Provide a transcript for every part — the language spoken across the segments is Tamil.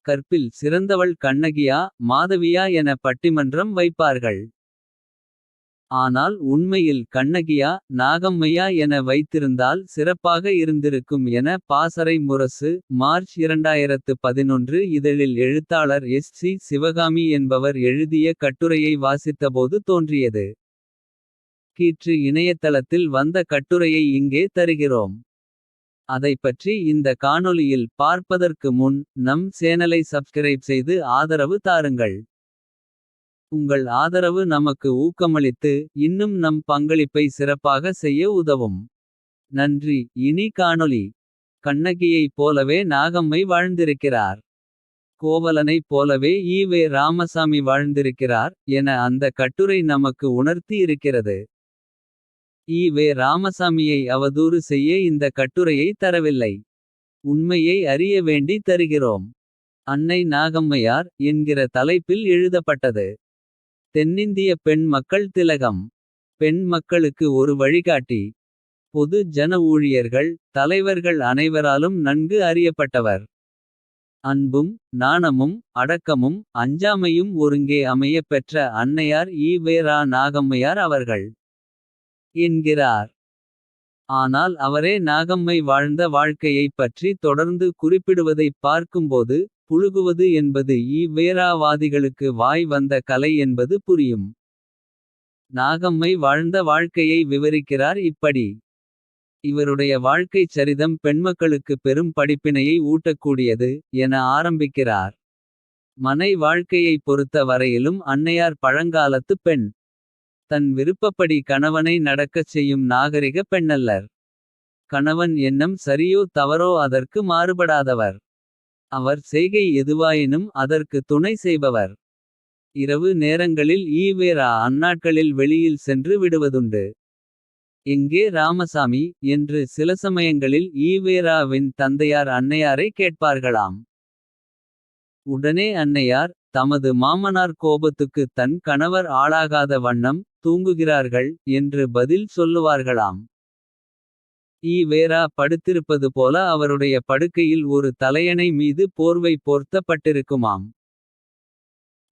கற்பில் சிறந்தவள் கண்ணகியா மாதவியா என பட்டிமன்றம் வைப்பார்கள். ஆனால் உண்மையில் கண்ணகியா நாகம்மையா என வைத்திருந்தால் சிறப்பாக இருந்திருக்கும் என பாசறை முரசு. மார்ச் 2011 இதழில் எழுத்தாளர் சி. சிவகாமி என்பவர் எழுதிய கட்டுரையை வாசித்தபோது தோன்றியது. கீற்று இணையதளத்தில் வந்த கட்டுரையை இங்கே தருகிறோம். அதைப்பற்றி இந்த காணொளியில் பார்ப்பதற்கு முன் நம் சேனலை சப்ஸ்கிரைப் செய்து ஆதரவு தாருங்கள். உங்கள் ஆதரவு நமக்கு ஊக்கமளித்து இன்னும் நம் பங்களிப்பை சிறப்பாக செய்ய உதவும். நன்றி. இனி காணொளி. கண்ணகியைப் போலவே நாகம்மை வாழ்ந்திருக்கிறார். கோவலனைப் போலவே ஈவே ராமசாமி வாழ்ந்திருக்கிறார் என அந்த கட்டுரை நமக்கு உணர்த்தி இருக்கிறது. ஈவே ராமசாமியை அவதூறு செய்ய இந்த கட்டுரையை தரவில்லை. உண்மையை அறிய வேண்டி தருகிறோம். அன்னை நாகம்மையார் என்கிற தலைப்பில் எழுதப்பட்டது. தென்னிந்திய பெண் மக்கள் திலகம். பெண் மக்களுக்கு ஒரு வழிகாட்டி. பொது ஜன ஊழியர்கள் தலைவர்கள் அனைவராலும் நன்கு அறியப்பட்டவர். அன்பும் நாணமும் அடக்கமும் அஞ்சாமையும் ஒருங்கே அமையப் பெற்ற அன்னையார் ஈவே ரா நாகம்மையார் அவர்கள் என்கிறார். ஆனால் அவரே நாகம்மை வாழ்ந்த வாழ்க்கையைப் பற்றி தொடர்ந்து குறிப்பிடுவதைப் பார்க்கும்போது. புழுகுவது என்பது ஈவேராவாதிகளுக்கு வாய் வந்த கலை என்பது புரியும். நாகம்மை வாழ்ந்த வாழ்க்கையை விவரிக்கிறார் இப்படி. இவருடைய வாழ்க்கைச் சரிதம் பெண்மக்களுக்கு பெரும் படிப்பினையை ஊட்டக்கூடியது என ஆரம்பிக்கிறார். மனை வாழ்க்கையைப் பொறுத்த வரையிலும் அன்னையார் பழங்காலத்து பெண். தன் விருப்பப்படி கணவனை நடக்கச் செய்யும் நாகரிக பெண்ணல்லர். கணவன் எண்ணம் சரியோ தவறோ அதற்கு மாறுபடாதவர். அவர் செய்கை எதுவாயினும் அதற்கு துணை செய்பவர். இரவு நேரங்களில் ஈவேரா அந்நாட்களில் வெளியில் சென்று விடுவதுண்டு. எங்கே ராமசாமி என்று சில சமயங்களில் ஈவேராவின் தந்தையார் அன்னையாரை கேட்பார்களாம். உடனே அன்னையார் தமது மாமனார் கோபத்துக்கு தன் கணவர் ஆளாகாத வண்ணம் தூங்குகிறார்கள் என்று பதில் சொல்லுவார்களாம். ஈவேரா படுத்திருப்பது போல அவருடைய படுக்கையில் ஒரு தலையணை மீது போர்வை போர்த்தப்பட்டிருக்குமாம்.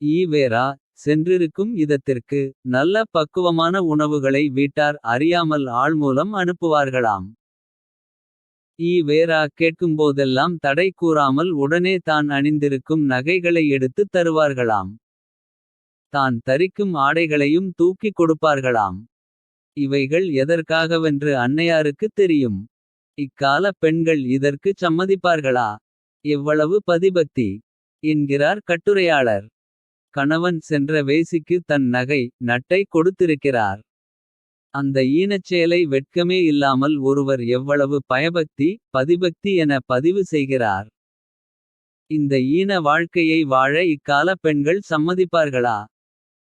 ஈவேரா சென்றிருக்கும் இதத்திற்கு நல்ல பக்குவமான உணவுகளை வீட்டார் அறியாமல் ஆள் மூலம் அனுப்புவார்களாம். ஈவேரா கேட்கும்போதெல்லாம் தடை கூறாமல் உடனே தான் அணிந்திருக்கும் நகைகளை எடுத்துத் தருவார்களாம். தான் தரிக்கும் ஆடைகளையும் தூக்கிக் கொடுப்பார்களாம். இவைகள் எதற்காகவென்று அன்னையாருக்குத் தெரியும். இக்கால பெண்கள் இதற்குச் சம்மதிப்பார்களா? எவ்வளவு பதிபக்தி என்கிறார் கட்டுரையாளர். கணவன் சென்ற வேசிக்கு தன் நகை நட்டை கொடுத்திருக்கிறார். அந்த ஈனச்செயலை வெட்கமே இல்லாமல் ஒருவர் எவ்வளவு பயபக்தி பதிபக்தி என பதிவு செய்கிறார். இந்த ஈன வாழ்க்கையை வாழ இக்கால பெண்கள் சம்மதிப்பார்களா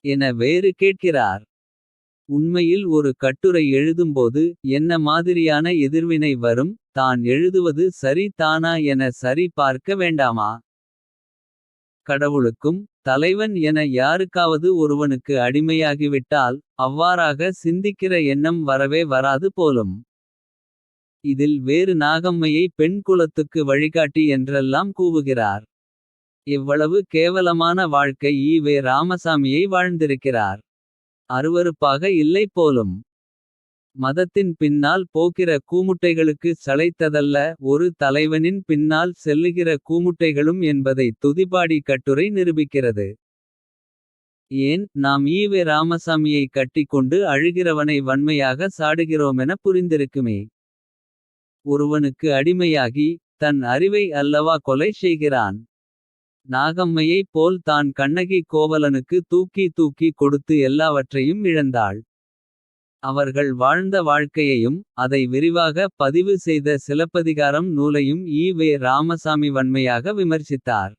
என வேறு கேட்கிறார். உண்மையில் ஒரு கட்டுரை எழுதும்போது என்ன மாதிரியான எதிர்வினை வரும். தான் எழுதுவது சரி தானா என சரி பார்க்க வேண்டாமா? கடவுளுக்கும் தலைவன் என யாருக்காவது ஒருவனுக்கு அடிமையாகிவிட்டால் அவ்வாறாக சிந்திக்கிற எண்ணம் வரவே வராது போலும். இதில் வேறு நாகம்மையை பெண் குலத்துக்கு வழிகாட்டி என்றெல்லாம் கூவுகிறார். எவ்வளவு கேவலமான வாழ்க்கை ஈவே ராமசாமியை வாழ்ந்திருக்கிறார். அருவருப்பாக இல்லை போலும். மதத்தின் பின்னால் போகிற கூமுட்டைகளுக்கு சளைத்ததல்ல ஒரு தலைவனின் பின்னால் செல்லுகிற கூமுட்டைகளும் என்பதை துதிபாடி கட்டுரை நிரூபிக்கிறது. ஏன் நாம் ஈவே ராமசாமியை கட்டிக்கொண்டு அழுகிறவனை வன்மையாக சாடுகிறோமென புரிந்திருக்குமே. ஒருவனுக்கு அடிமையாகி தன் அறிவை அல்லவா கொலை செய்கிறான். நாகம்மையைப் போல் தான் கண்ணகி கோவலனுக்கு தூக்கி தூக்கி கொடுத்து எல்லாவற்றையும் இழந்தாள். அவர்கள் வாழ்ந்த வாழ்க்கையையும் அதை விரிவாக பதிவு செய்த சிலப்பதிகாரம் நூலையும் ஈவே ராமசாமி வன்மையாக விமர்சித்தார்.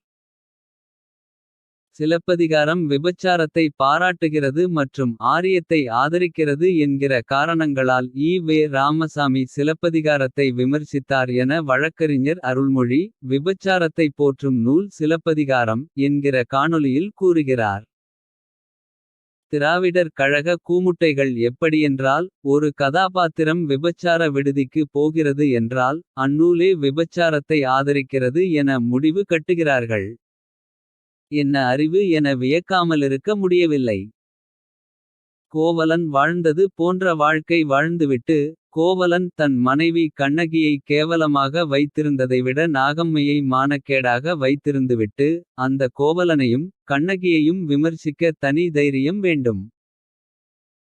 சிலப்பதிகாரம் விபச்சாரத்தை பாராட்டுகிறது மற்றும் ஆரியத்தை ஆதரிக்கிறது என்கிற காரணங்களால் ஈவே ராமசாமி சிலப்பதிகாரத்தை விமர்சித்தார் என வழக்கறிஞர் அருள்மொழி விபச்சாரத்தை போற்றும் நூல் சிலப்பதிகாரம் என்கிற காணொளியில் கூறுகிறார். திராவிடர் கழக கூமுட்டைகள் எப்படியென்றால் ஒரு கதாபாத்திரம் விபச்சார விடுதிக்கு போகிறது என்றால் அந்நூலே விபச்சாரத்தை ஆதரிக்கிறது என முடிவு கட்டுகிறார்கள். என்ன அறிவு என வியக்காமலிருக்க முடியவில்லை. கோவலன் வாழ்ந்தது போன்ற வாழ்க்கை வாழ்ந்துவிட்டு. கோவலன் தன் மனைவி கண்ணகியை கேவலமாக வைத்திருந்ததைவிட நாகம்மையை மானக்கேடாக வைத்திருந்துவிட்டு. அந்த கோவலனையும் கண்ணகியையும் விமர்சிக்க தனி தைரியம் வேண்டும்.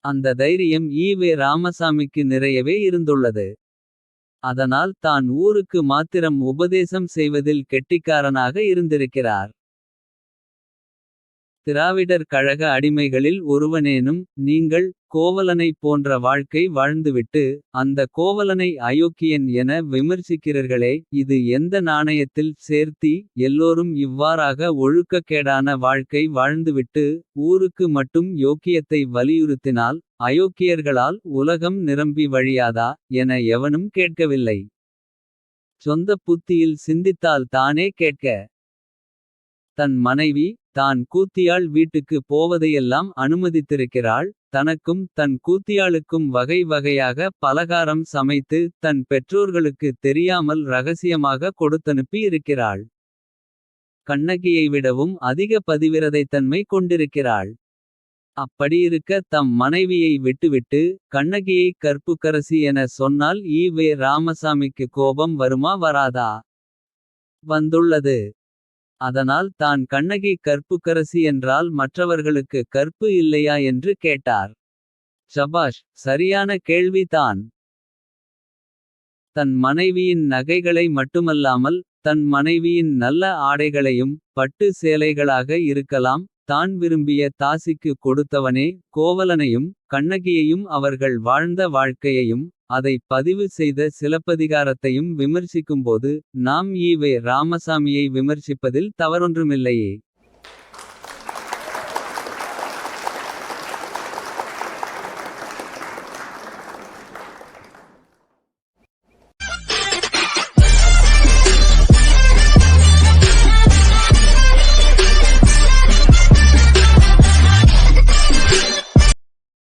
அந்த தைரியம் ஈவே ராமசாமிக்கு நிறையவே இருந்துள்ளது. அதனால் தான் ஊருக்கு மாத்திரம் உபதேசம் செய்வதில் கெட்டிக்காரனாக இருந்திருக்கிறார். திராவிடர் கழக அடிமைகளில் ஒருவனேனும் நீங்கள். கோவலனைப் போன்ற வாழ்க்கை வாழ்ந்துவிட்டு. அந்த கோவலனை அயோக்கியன் என விமர்சிக்கிறீர்களே. இது எந்த நாணயத்தில் சேர்த்தி. எல்லோரும் இவ்வாறாக ஒழுக்கக்கேடான வாழ்க்கை வாழ்ந்துவிட்டு. ஊருக்கு மட்டும் யோக்கியத்தை வலியுறுத்தினால். அயோக்கியர்களால் உலகம் நிரம்பி வழியாதா. என எவனும் கேட்கவில்லை. சொந்த புத்தியில் சிந்தித்தால் தானே கேட்க. தன் மனைவி தான் கூத்தியாள் வீட்டுக்கு போவதையெல்லாம் அனுமதித்திருக்கிறாள். தனக்கும் தன் கூத்தியாளுக்கும் வகை வகையாக பலகாரம் சமைத்து. தன் பெற்றோர்களுக்கு தெரியாமல் ரகசியமாக கொடுத்தனுப்பி இருக்கிறாள். கண்ணகியை விடவும் அதிக பதிவிரதைத்தன்மை கொண்டிருக்கிறாள். அப்படியிருக்க தம் மனைவியை விட்டுவிட்டு. கண்ணகியை கற்புக்கரசி என சொன்னால் ஈவே ராமசாமிக்கு கோபம் வருமா வராதா. வந்துள்ளது. அதனால் தான் கண்ணகி கற்புக்கரசி என்றால் மற்றவர்களுக்கு கற்பு இல்லையா என்று கேட்டார். சபாஷ், சரியான கேள்வி தான். தன் மனைவியின் நகைகளை மட்டுமல்லாமல். தன் மனைவியின் நல்ல ஆடைகளையும் பட்டு சேலைகளாக இருக்கலாம். தான் விரும்பிய தாசிக்கு கொடுத்தவனே கோவலனையும். கண்ணகியையும் அவர்கள் வாழ்ந்த வாழ்க்கையையும். அதை பதிவு செய்த சிலப்பதிகாரத்தையும் விமர்சிக்கும்போது. நாம் ஈவே ராமசாமியை விமர்சிப்பதில் தவறொன்றுமில்லையே.